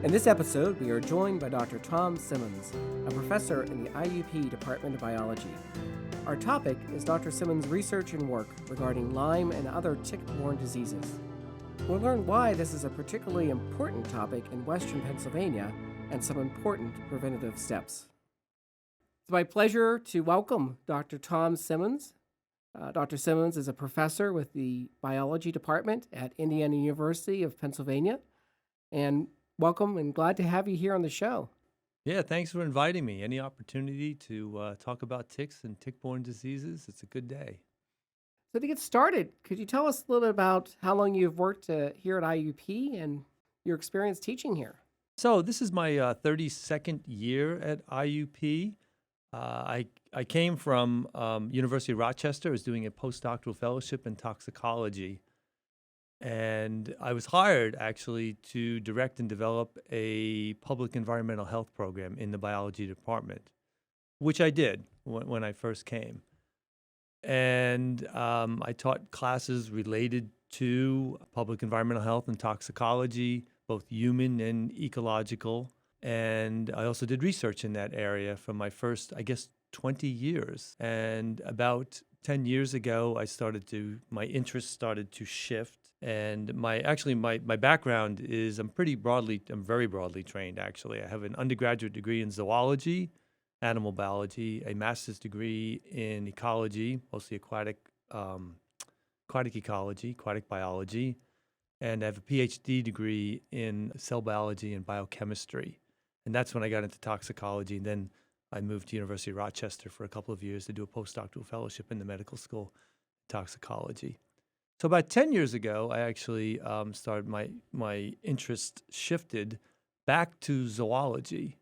In this episode, we are joined by Dr. Tom Simmons, a professor in the IUP Department of Biology. Our topic is Dr. Simmons' research and work regarding Lyme and other tick-borne diseases. We'll learn why this is a particularly important topic in western Pennsylvania and some important preventative steps. It's my pleasure to welcome Dr. Tom Simmons. Dr. Simmons is a professor with the Biology Department at Indiana University of Pennsylvania. And welcome and glad to have you here on the show. Yeah, thanks for inviting me. Any opportunity to talk about ticks and tick-borne diseases, it's a good day. So to get started, could you tell us a little bit about how long you've worked here at IUP and your experience teaching here? So this is my 32nd year at IUP. I came from University of Rochester. I was doing a postdoctoral fellowship in toxicology. And I was hired actually to direct and develop a public environmental health program in the biology department, which I did when I first came. And I taught classes related to public environmental health and toxicology, both human and ecological. And I also did research in that area for my first, 20 years. And about 10 years ago, my interest started to shift. And my background is I'm very broadly trained, actually. I have an undergraduate degree in zoology, animal biology, a master's degree in ecology, mostly aquatic ecology, aquatic biology, and I have a PhD degree in cell biology and biochemistry. And that's when I got into toxicology. And then I moved to University of Rochester for a couple of years to do a postdoctoral fellowship in the medical school toxicology. So about 10 years ago, I actually started my interest shifted back to zoology.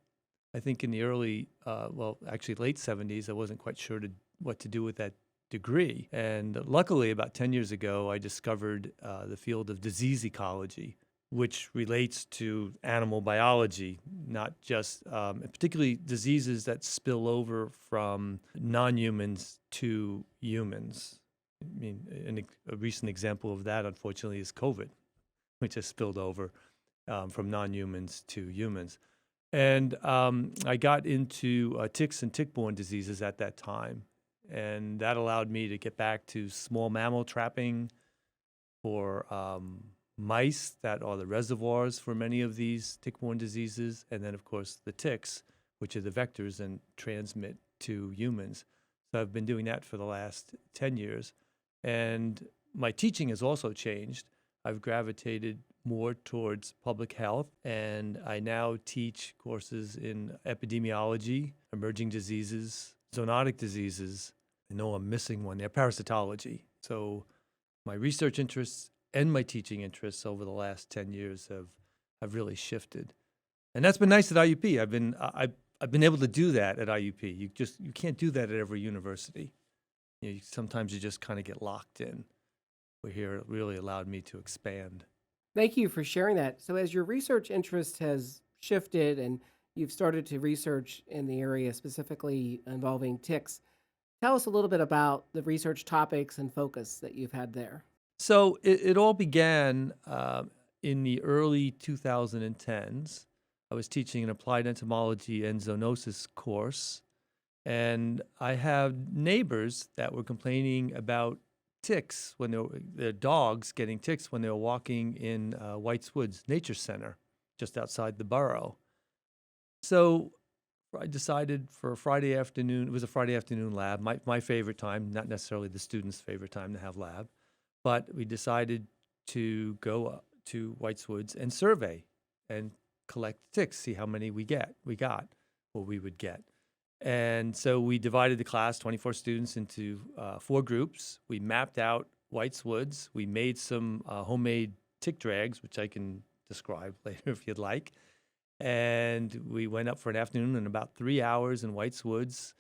I think in the late 70s, I wasn't quite sure what to do with that degree. And luckily, about 10 years ago, I discovered the field of disease ecology, which relates to animal biology, not just particularly diseases that spill over from non-humans to humans. I mean, a recent example of that, unfortunately, is COVID, which has spilled over from non-humans to humans. And I got into ticks and tick-borne diseases at that time. And that allowed me to get back to small mammal trapping for mice that are the reservoirs for many of these tick-borne diseases. And then, of course, the ticks, which are the vectors and transmit to humans. So I've been doing that for the last 10 years. And my teaching has also changed. I've gravitated more towards public health, and I now teach courses in epidemiology, emerging diseases, zoonotic diseases. I know I'm missing one there, parasitology. So my research interests and my teaching interests over the last 10 years have really shifted. And that's been nice at IUP. I've been able to do that at IUP. You can't do that at every university. Sometimes you just kind of get locked in. Where here it really allowed me to expand. Thank you for sharing that. So as your research interest has shifted and you've started to research in the area specifically involving ticks, tell us a little bit about the research topics and focus that you've had there. So it all began in the early 2010s. I was teaching an applied entomology and zoonosis course. And I have neighbors that were complaining about ticks their dogs getting ticks when they were walking in White's Woods Nature Center, just outside the borough. So I decided for a Friday afternoon, it was a Friday afternoon lab, my favorite time, not necessarily the students' favorite time to have lab, but we decided to go to White's Woods and survey and collect ticks, see how many we would get. And so we divided the class, 24 students, into 4 groups. We mapped out White's Woods. We made some homemade tick drags, which I can describe later if you'd like. And we went up for an afternoon and about 3 hours in White's Woods,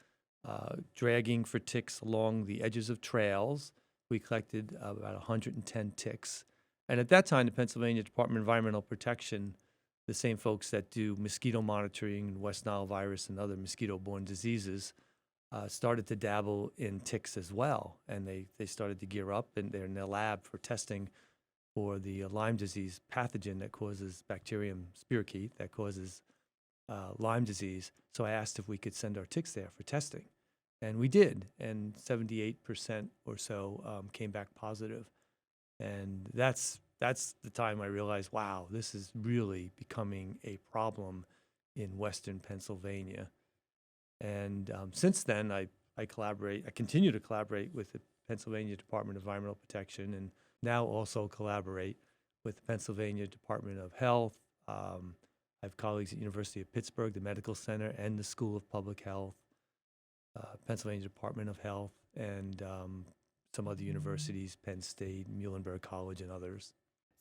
dragging for ticks along the edges of trails. We collected about 110 ticks. And at that time, the Pennsylvania Department of Environmental Protection, the same folks that do mosquito monitoring and West Nile virus and other mosquito-borne diseases, started to dabble in ticks as well. And they started to gear up, and they're in their lab for testing for the Lyme disease pathogen that causes Bacterium spirochete, that causes Lyme disease. So I asked if we could send our ticks there for testing. And we did, and 78% or so came back positive. And that's the time I realized, wow, this is really becoming a problem in Western Pennsylvania. And since then, I continue to collaborate with the Pennsylvania Department of Environmental Protection, and now also collaborate with the Pennsylvania Department of Health. I have colleagues at University of Pittsburgh, the Medical Center, and the School of Public Health, Pennsylvania Department of Health, and some other universities, Penn State, Muhlenberg College, and others.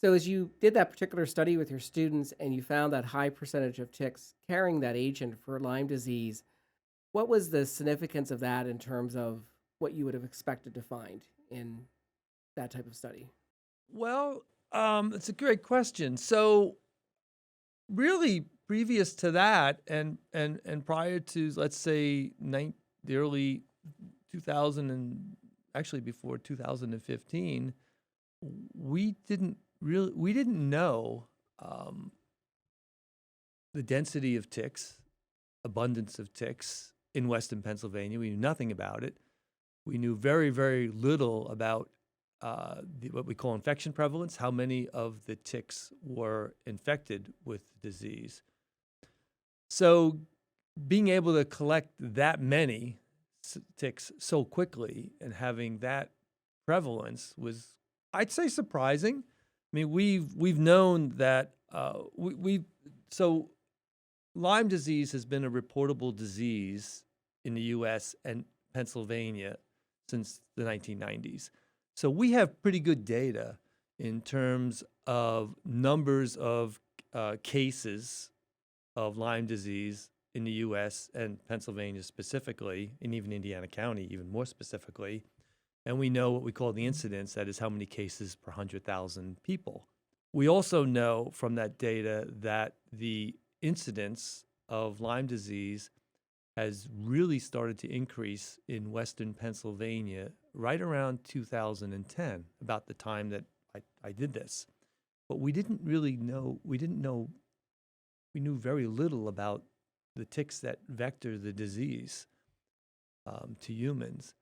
So as you did that particular study with your students and you found that high percentage of ticks carrying that agent for Lyme disease, what was the significance of that in terms of what you would have expected to find in that type of study? Well, it's a great question. So really previous to that and prior to, let's say, the early 2000 and actually before 2015, we didn't know the density of ticks, abundance of ticks in Western Pennsylvania. We knew nothing about it. We knew very, very little about what we call infection prevalence, how many of the ticks were infected with the disease. So being able to collect that many ticks so quickly and having that prevalence was, I'd say, surprising. I mean, we've known that so Lyme disease has been a reportable disease in the U.S. and Pennsylvania since the 1990s. So we have pretty good data in terms of numbers of cases of Lyme disease in the U.S. and Pennsylvania specifically, and even Indiana County even more specifically. And we know what we call the incidence, that is how many cases per 100,000 people. We also know from that data that the incidence of Lyme disease has really started to increase in Western Pennsylvania right around 2010, about the time that I did this. But we didn't really know, we knew very little about the ticks that vector the disease to humans.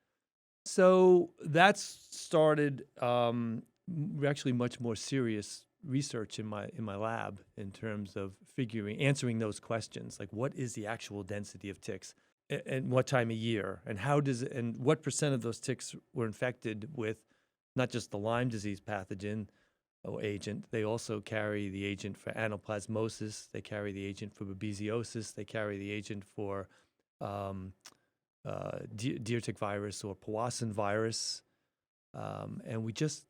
So that's started actually much more serious research in my lab in terms of answering those questions, like what is the actual density of ticks and what time of year, and and what percent of those ticks were infected with not just the Lyme disease pathogen or agent. They also carry the agent for anaplasmosis, they carry the agent for babesiosis, they carry the agent for deer tick virus or Powassan virus, and we just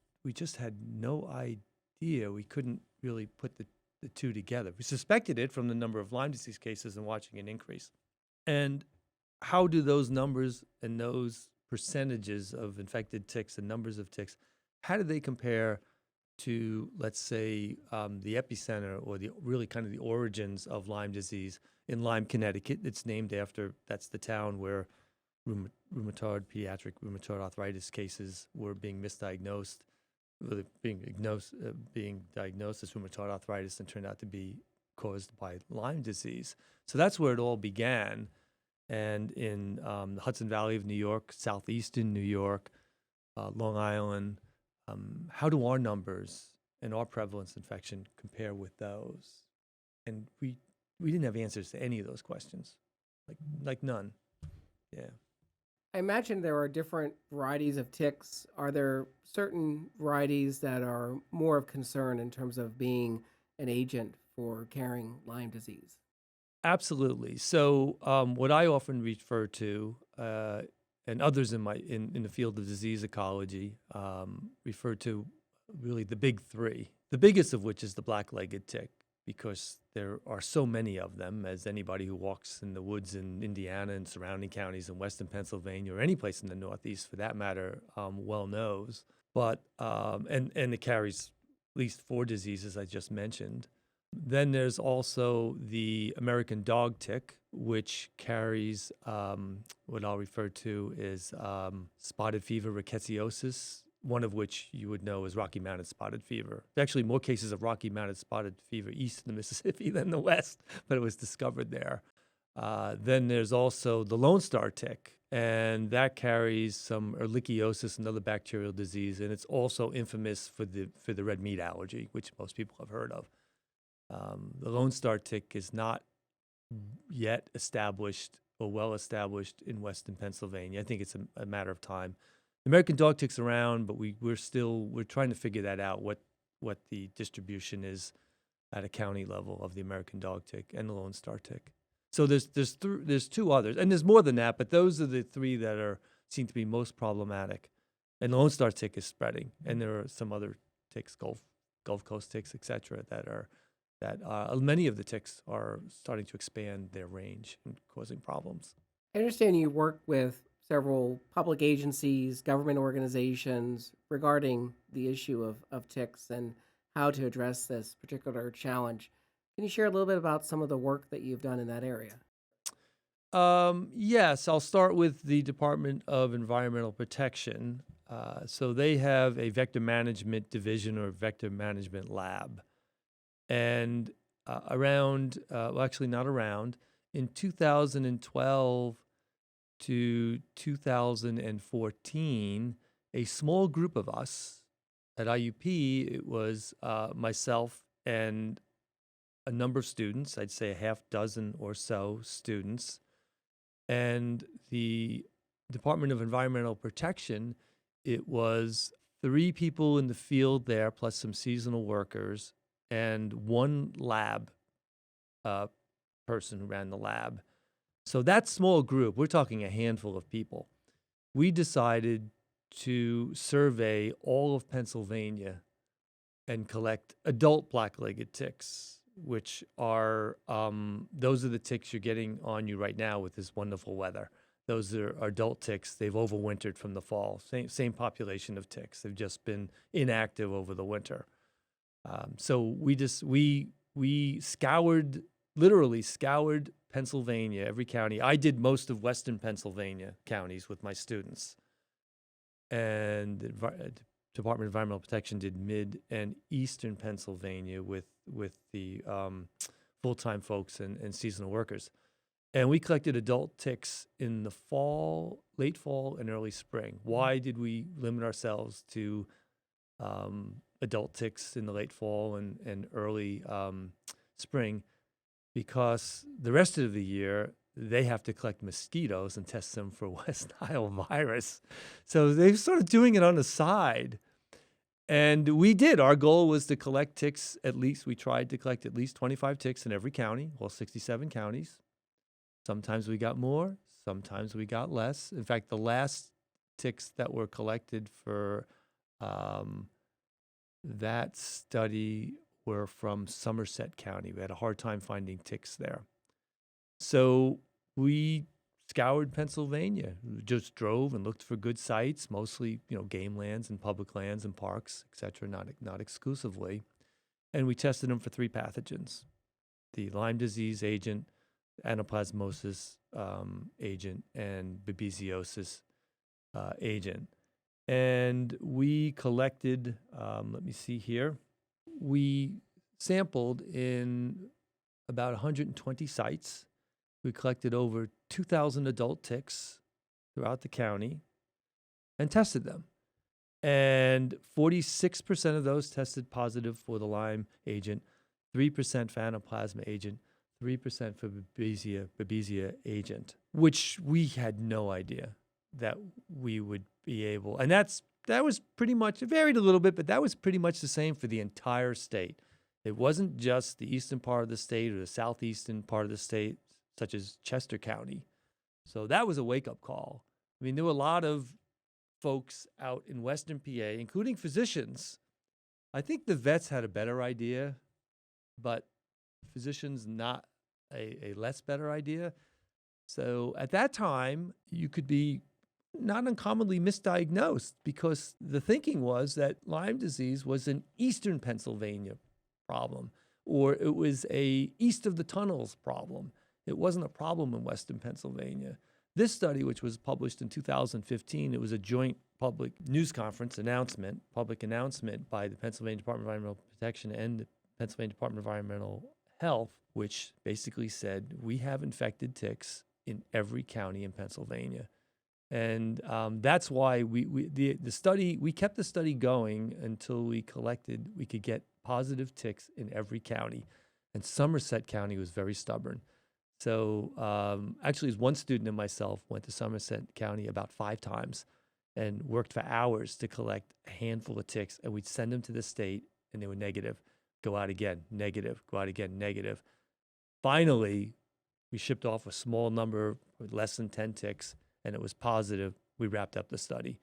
had no idea. We couldn't really put the two together. We suspected it from the number of Lyme disease cases and watching an increase. And how do those numbers and those percentages of infected ticks and numbers of ticks, how do they compare to, let's say, the epicenter or the really kind of the origins of Lyme disease in Lyme, Connecticut? It's named after, that's the town where pediatric rheumatoid arthritis cases were being misdiagnosed, being diagnosed as rheumatoid arthritis and turned out to be caused by Lyme disease. So that's where it all began. And in the Hudson Valley of New York, southeastern New York, Long Island, how do our numbers and our prevalence infection compare with those? And we didn't have answers to any of those questions, like none. Yeah. I imagine there are different varieties of ticks. Are there certain varieties that are more of concern in terms of being an agent for carrying Lyme disease? Absolutely. So what I often refer to, and others in the field of disease ecology refer to really the big three, the biggest of which is the black-legged tick, because there are so many of them, as anybody who walks in the woods in Indiana and surrounding counties in Western Pennsylvania, or any place in the Northeast for that matter, well knows. But and it carries at least 4 diseases I just mentioned. Then there's also the American dog tick, which carries what I'll refer to as spotted fever rickettsiosis one of which you would know is Rocky Mountain spotted fever. There are actually more cases of Rocky Mountain spotted fever east of the Mississippi than the west, but it was discovered there. Then there's also the Lone Star tick, and that carries some ehrlichiosis, another bacterial disease, and it's also infamous for the red meat allergy, which most people have heard of. The Lone Star tick is not yet established or well established in Western Pennsylvania. I think it's a matter of time. The American dog tick's around, but we're trying to figure that out, what the distribution is at a county level of the American dog tick and the Lone Star tick. So there's two others, and there's more than that, but those are the three that seem to be most problematic. And the Lone Star tick is spreading, and there are some other ticks, Gulf Coast ticks, et cetera, that many of the ticks are starting to expand their range and causing problems. I understand you work with several public agencies, government organizations regarding the issue of ticks and how to address this particular challenge. Can you share a little bit about some of the work that you've done in that area? Yes, I'll start with the Department of Environmental Protection. So they have a vector management division or vector management lab. And in 2012 to 2014, a small group of us at IUP, it was myself and a number of students, I'd say a half dozen or so students, and the Department of Environmental Protection, it was 3 people in the field there, plus some seasonal workers, and 1 lab person who ran the lab. So that small group, we're talking a handful of people, we decided to survey all of Pennsylvania and collect adult black-legged ticks, which are, those are the ticks you're getting on you right now with this wonderful weather. Those are adult ticks. They've overwintered from the fall. Same population of ticks. They've just been inactive over the winter. So we literally scoured Pennsylvania, every county. I did most of Western Pennsylvania counties with my students. And the Department of Environmental Protection did mid and eastern Pennsylvania with the full-time folks and seasonal workers. And we collected adult ticks in the fall, late fall, and early spring. Why did we limit ourselves to adult ticks in the late fall and early spring? Because the rest of the year, they have to collect mosquitoes and test them for West Nile virus. So they're sort of doing it on the side. And we did. Our goal was to collect ticks we tried to collect at least 25 ticks in every county, all 67 counties. Sometimes we got more, sometimes we got less. In fact, the last ticks that were collected for that study were from Somerset County. We had a hard time finding ticks there. So we scoured Pennsylvania, just drove and looked for good sites, mostly, game lands and public lands and parks, et cetera, not exclusively. And we tested them for 3 pathogens: the Lyme disease agent, anaplasmosis agent, and babesiosis agent. And we collected, let me see here, we sampled in about 120 sites. We collected over 2,000 adult ticks throughout the county and tested them. And 46% of those tested positive for the Lyme agent, 3% for anaplasma agent, 3% for babesia agent, which we had no idea that we would be able. And that was pretty much, it varied a little bit, but that was pretty much the same for the entire state. It wasn't just the eastern part of the state or the southeastern part of the state, such as Chester County. So that was a wake-up call. I mean, there were a lot of folks out in Western PA, including physicians. I think the vets had a better idea, but physicians not a less better idea. So at that time, you could be not uncommonly misdiagnosed because the thinking was that Lyme disease was an eastern Pennsylvania problem, or it was a east of the tunnels problem. It wasn't a problem in Western Pennsylvania. This study, which was published in 2015, it was a joint public news conference public announcement by the Pennsylvania Department of Environmental Protection and the Pennsylvania Department of Environmental Health, which basically said we have infected ticks in every county in Pennsylvania. And that's why we kept the study going until we could get positive ticks in every county. And Somerset County was very stubborn. So actually, one student and myself went to Somerset County about 5 times and worked for hours to collect a handful of ticks. And we'd send them to the state, and they were negative. Go out again, negative. Go out again, negative. Finally, we shipped off a small number, less than 10 ticks, and it was positive. We wrapped up the study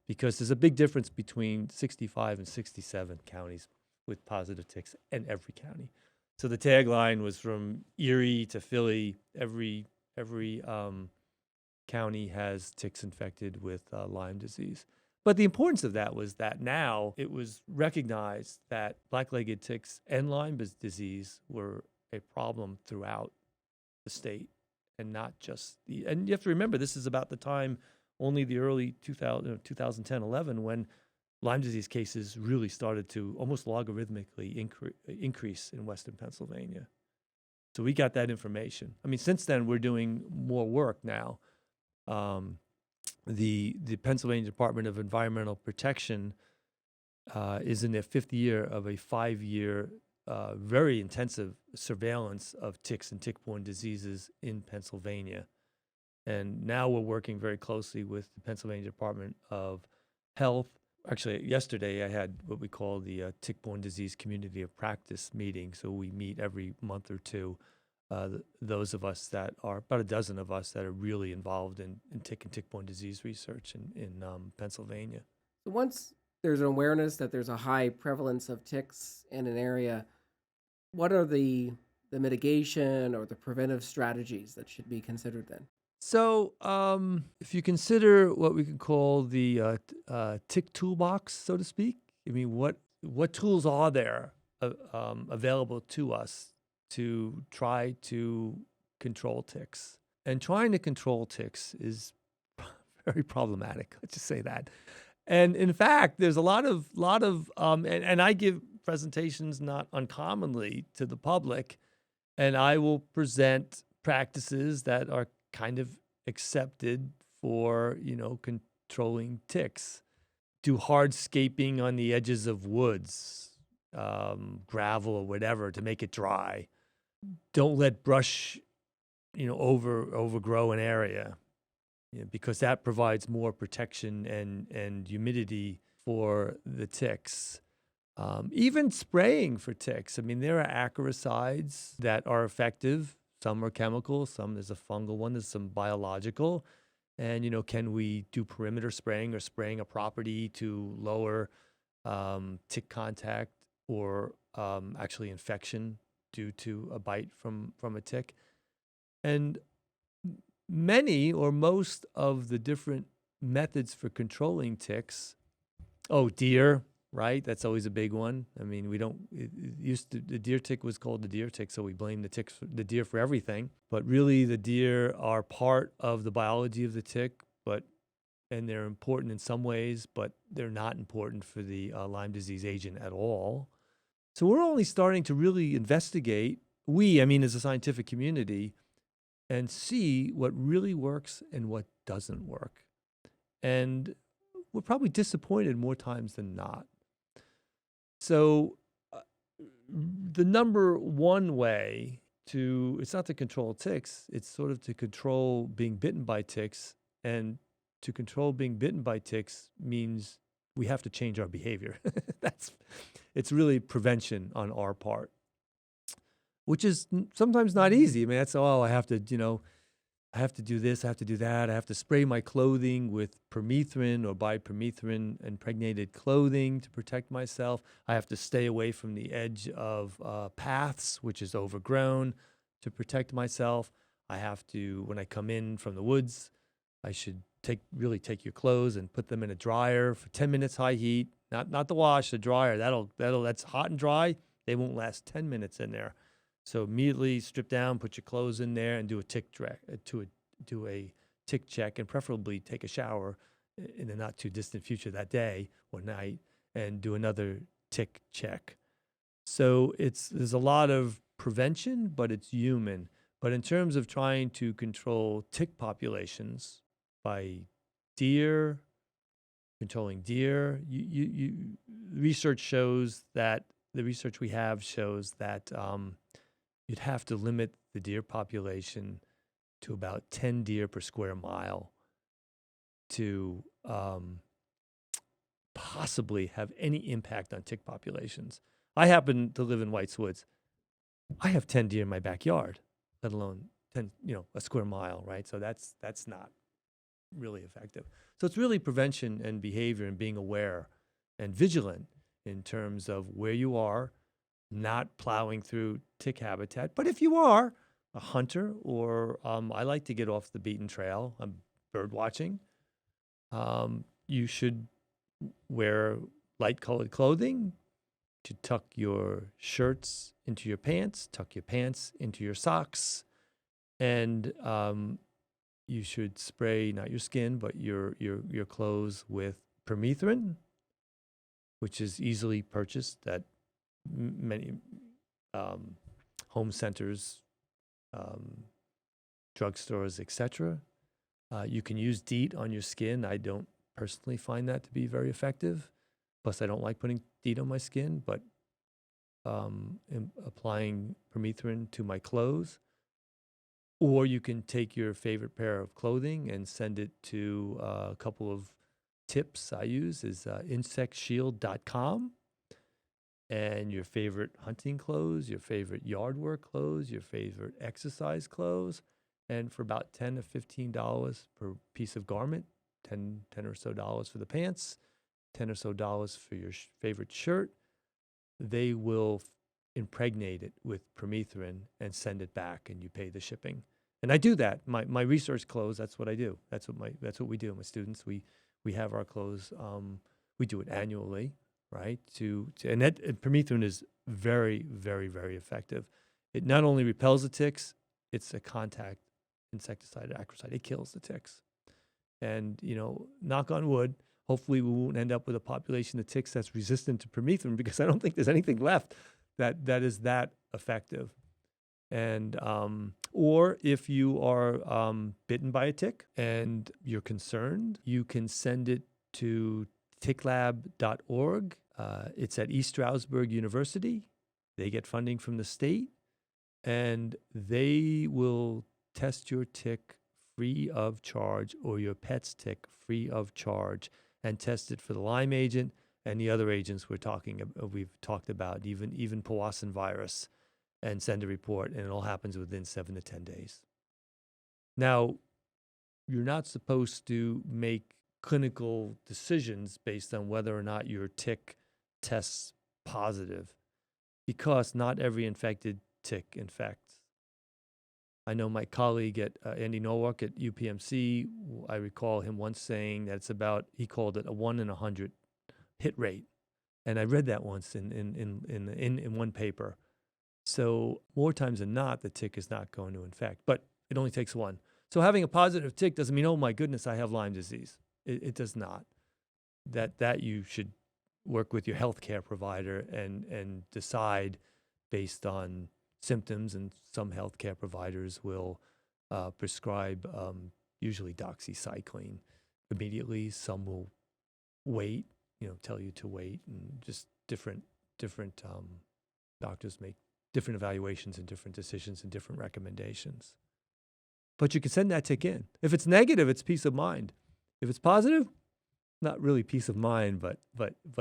because there's a big difference between 65 and 67 counties with positive ticks in every county. So the tagline was from Erie to Philly. Every county has ticks infected with Lyme disease. But the importance of that was that now it was recognized that black-legged ticks and Lyme disease were a problem throughout the state, and not just and you have to remember, this is about the time, only the early 2010, 11, when Lyme disease cases really started to almost logarithmically increase in Western Pennsylvania. So we got that information. I mean, since then, we're doing more work now. The Pennsylvania Department of Environmental Protection is in their 5th year of a 5-year very intensive surveillance of ticks and tick-borne diseases in Pennsylvania. And now we're working very closely with the Pennsylvania Department of Health. Actually, yesterday I had what we call the Tick-Borne Disease Community of Practice meeting. So we meet every month or two. Those of us that are, about a dozen of us that are really involved in tick and tick-borne disease research in Pennsylvania. So once there's an awareness that there's a high prevalence of ticks in an area, what are the mitigation or the preventive strategies that should be considered then? So if you consider what we could call the tick toolbox, so to speak, I mean, what tools are there available to us to try to control ticks? And trying to control ticks is very problematic. Let's just say that. And in fact, there's a lot of and I give presentations not uncommonly to the public, and I will present practices that are kind of accepted for, controlling ticks. Do hardscaping on the edges of woods, gravel or whatever to make it dry. Don't let brush, overgrow an area, because that provides more protection and humidity for the ticks. Even spraying for ticks. I mean, there are acaricides that are effective. Some are chemical, some there's a fungal one, there's some biological. And, can we do perimeter spraying or spraying a property to lower tick contact or actually infection due to a bite from a tick? And many or most of the different methods for controlling ticks, deer, right? That's always a big one. I mean, the deer tick was called the deer tick, so we blame the deer for everything. But really, the deer are part of the biology of the tick, and they're important in some ways, but they're not important for the Lyme disease agent at all. So we're only starting to really investigate, as a scientific community, and see what really works and what doesn't work. And we're probably disappointed more times than not. So the number one way it's not to control ticks, it's sort of to control being bitten by ticks. And to control being bitten by ticks means we have to change our behavior. It's really prevention on our part, which is sometimes not easy. I mean, I have to do this, I have to do that. I have to spray my clothing with permethrin or bipermethrin impregnated clothing to protect myself. I have to stay away from the edge of paths, which is overgrown, to protect myself. I have to, when I come in from the woods, I should take your clothes and put them in a dryer for 10 minutes high heat. Not the wash, the dryer. That's hot and dry. They won't last 10 minutes in there. So immediately strip down, put your clothes in there, and do a tick tick check and preferably take a shower in the not too distant future that day or night and do another tick check. So there's a lot of prevention, but it's human. But in terms of trying to control tick populations by controlling deer, research shows that the research we have shows that you'd have to limit the deer population to about 10 deer per square mile to possibly have any impact on tick populations. I happen to live in White's Woods. I have 10 deer in my backyard, let alone 10, a square mile, right? So that's not really effective. So it's really prevention and behavior and being aware and vigilant in terms of where you are, not plowing through tick habitat. But if you are a hunter or I like to get off the beaten trail, I'm bird watching, you should wear light-colored clothing, to tuck your shirts into your pants, tuck your pants into your socks, and you should spray not your skin but your clothes with permethrin, which is easily purchased at many home centers, drugstores, etc. You can use DEET on your skin. I don't personally find that to be very effective. Plus, I don't like putting DEET on my skin, but applying permethrin to my clothes. Or you can take your favorite pair of clothing and send it to a couple of tips I use is insectshield.com. And your favorite hunting clothes, your favorite yard work clothes, your favorite exercise clothes. And for about $10 to $15 per piece of garment, $10 or so for the pants, $10 or so for your favorite shirt, they will impregnate it with permethrin and send it back, and you pay the shipping. And I do that. My research clothes, that's what I do. That's what we do. My students, we have our clothes. We do it annually, right? And permethrin is very, very, very effective. It not only repels the ticks, it's a contact insecticide, acrocide. It kills the ticks. And knock on wood, hopefully we won't end up with a population of ticks that's resistant to permethrin, because I don't think there's anything left that is that effective. And or if you are bitten by a tick and you're concerned, you can send it to ticklab.org. It's at East Stroudsburg University. They get funding from the state, and they will test your tick free of charge, or your pet's tick free of charge, and test it for the Lyme agent and the other agents we've talked about, even Powassan virus, and send a report, and it all happens within 7 to 10 days. Now, you're not supposed to make clinical decisions based on whether or not your tick tests positive, because not every infected tick infects. I know my colleague at Andy Nowak at UPMC, I recall him once saying that it's about, he called it a 1 in 100 hit rate. And I read that once in one paper. So more times than not, the tick is not going to infect, but it only takes one. So having a positive tick doesn't mean, oh my goodness, I have Lyme disease. It does not. That you should work with your healthcare provider and decide based on symptoms, and some healthcare providers will prescribe usually doxycycline immediately. Some will wait, tell you to wait, and just different doctors make different evaluations and different decisions and different recommendations. But you can send that tick in. If it's negative, it's peace of mind. If it's positive, not really peace of mind, but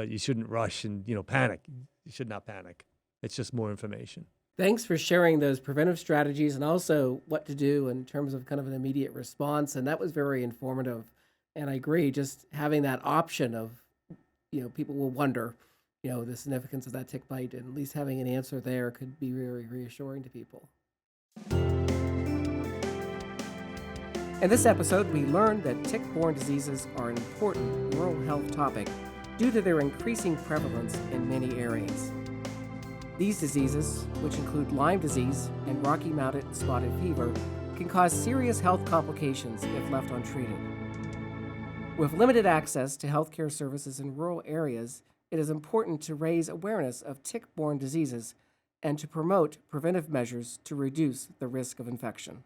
you shouldn't rush and panic. You should not panic. It's just more information. Thanks for sharing those preventive strategies and also what to do in terms of kind of an immediate response. And that was very informative. And I agree, just having that option of, people will wonder, the significance of that tick bite, and at least having an answer there could be very reassuring to people. In this episode, we learned that tick-borne diseases are an important rural health topic due to their increasing prevalence in many areas. These diseases, which include Lyme disease and Rocky Mountain spotted fever, can cause serious health complications if left untreated. With limited access to healthcare services in rural areas, it is important to raise awareness of tick-borne diseases and to promote preventive measures to reduce the risk of infection.